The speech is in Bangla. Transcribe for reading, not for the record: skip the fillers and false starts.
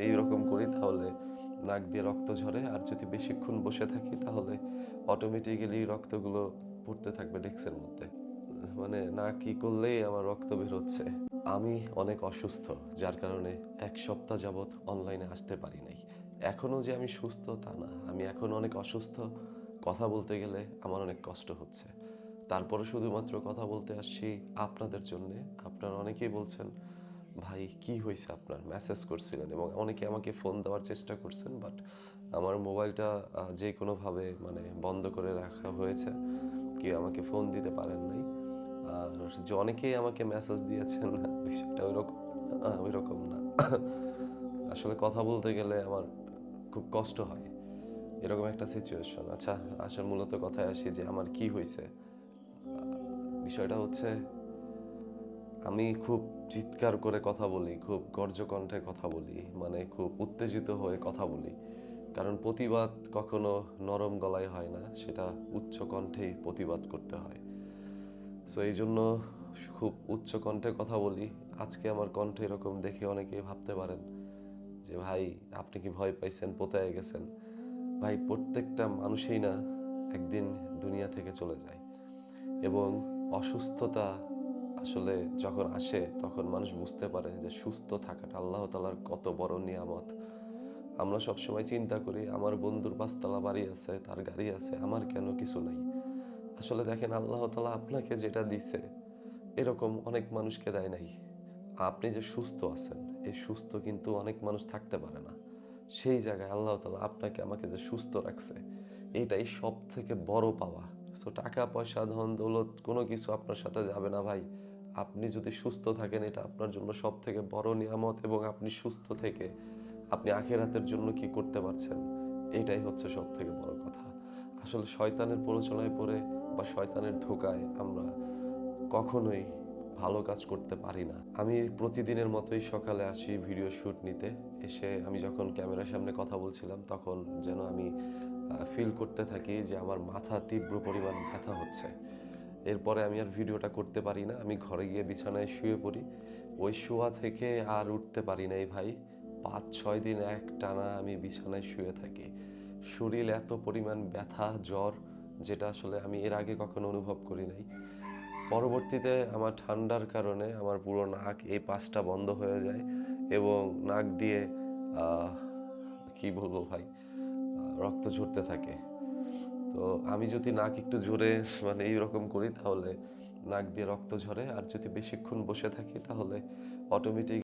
এইরকম করি তাহলে নাক দিয়ে রক্ত ঝরে, আর যদি বেশিক্ষণ বসে থাকি তাহলে অটোমেটিক্যালি রক্তগুলো পড়তে থাকবে ডেস্কের মধ্যে। মানে না কি করলেই আমার রক্ত বের হচ্ছে। আমি অনেক অসুস্থ, যার কারণে 1 সপ্তাহ যাবৎ অনলাইনে আসতে পারি নাই। এখনও যে আমি সুস্থ তা না, আমি এখন অনেক অসুস্থ। কথা বলতে গেলে আমার অনেক কষ্ট হচ্ছে। তারপরে শুধুমাত্র কথা বলতে আসছি আপনাদের জন্যে। আপনারা অনেকেই বলছেন, ভাই কি হয়েছে আপনার, মেসেজ করছিলেন এবং অনেকে আমাকে ফোন দেওয়ার চেষ্টা করছেন, বাট আমার মোবাইলটা যে কোনোভাবে মানে বন্ধ করে রাখা হয়েছে, কেউ আমাকে ফোন দিতে পারেন নাই। আর যে অনেকেই আমাকে মেসেজ দিয়েছেন, বিষয়টা ওইরকম না। আসলে কথা বলতে গেলে আমার খুব কষ্ট হয়, এরকম একটা সিচুয়েশন। আচ্ছা, আসলে মূলত কথায় আসি যে আমার কি হয়েছে। বিষয়টা হচ্ছে, আমি খুব চিৎকার করে কথা বলি, খুব গর্জকণ্ঠে কথা বলি, মানে খুব উত্তেজিত হয়ে কথা বলি। কারণ প্রতিবাদ কখনো নরম গলায় হয় না, সেটা উচ্চ কণ্ঠেই প্রতিবাদ করতে হয়। সো এই জন্য খুব উচ্চ কণ্ঠে কথা বলি। আজকে আমার কণ্ঠ এরকম দেখে অনেকেই ভাবতে পারেন যে ভাই আপনি কি ভয় পাইছেন, পোতায় গেছেন। ভাই প্রত্যেকটা মানুষই না একদিন দুনিয়া থেকে চলে যায়, এবং অসুস্থতা আসলে যখন আসে তখন মানুষ বুঝতে পারে যে সুস্থ থাকাটা আল্লাহ তাআলার কত বড় নিয়ামত। আমরা সবসময় চিন্তা করি আমার বন্ধুর 5 তলা বাড়ি আছে, তার গাড়ি আছে, আমার কেন কিছু নাই। আসলে দেখেন, আল্লাহ তাআলা আপনাকে যেটা দিছে এরকম অনেক মানুষকে দেয় নাই। আপনি যে সুস্থ আছেন, এই সুস্থ কিন্তু অনেক মানুষ থাকতে পারে না। সেই জায়গায় আল্লাহ তাআলা আপনাকে আমাকে যে সুস্থ রাখছে, এইটাই সব থেকে বড় পাওয়া। সো টাকা পয়সা ধন দৌলত কোনো কিছু আপনার সাথে যাবে না ভাই। আপনি যদি সুস্থ থাকেন, এটা আপনার জন্য সব থেকে বড় নিয়ামত, এবং আপনি সুস্থ থেকে আপনি আখিরাতের জন্য কি করতে পারছেন, এটাই হচ্ছে সব থেকে বড় কথা। আসলে শয়তানের প্ররোচনায় পড়ে বা শয়তানের ধোঁকায় আমরা কখনোই ভালো কাজ করতে পারি না। আমি প্রতিদিনের মতোই সকালে আসি ভিডিও শ্যুট নিতে। এসে আমি যখন ক্যামেরার সামনে কথা বলছিলাম, তখন যেন আমি ফিল করতে থাকি যে আমার মাথা তীব্র পরিমাণ ব্যথা হচ্ছে। এরপরে আমি আর ভিডিওটা করতে পারি না, আমি ঘরে গিয়ে বিছানায় শুয়ে পড়ি। ওই শোয়া থেকে আর উঠতে পারি নাই ভাই। 5-6 দিন একটানা আমি বিছানায় শুয়ে থাকি। শরীর এত পরিমাণ ব্যথা, জ্বর, যেটা আসলে আমি এর আগে কখনো অনুভব করি নাই। পরবর্তীতে আমার ঠান্ডার কারণে আমার পুরো নাক এই পাশটা বন্ধ হয়ে যায়, এবং নাক দিয়ে আহ, কি বলবো ভাই, রক্ত ঝরতে থাকে। তো আমি যদি নাক একটু জোরে মানে এইরকম করি তাহলে নাক দিয়ে রক্ত ঝরে, আর যদি বেশিক্ষণ বসে থাকি তাহলে অটোমেটিক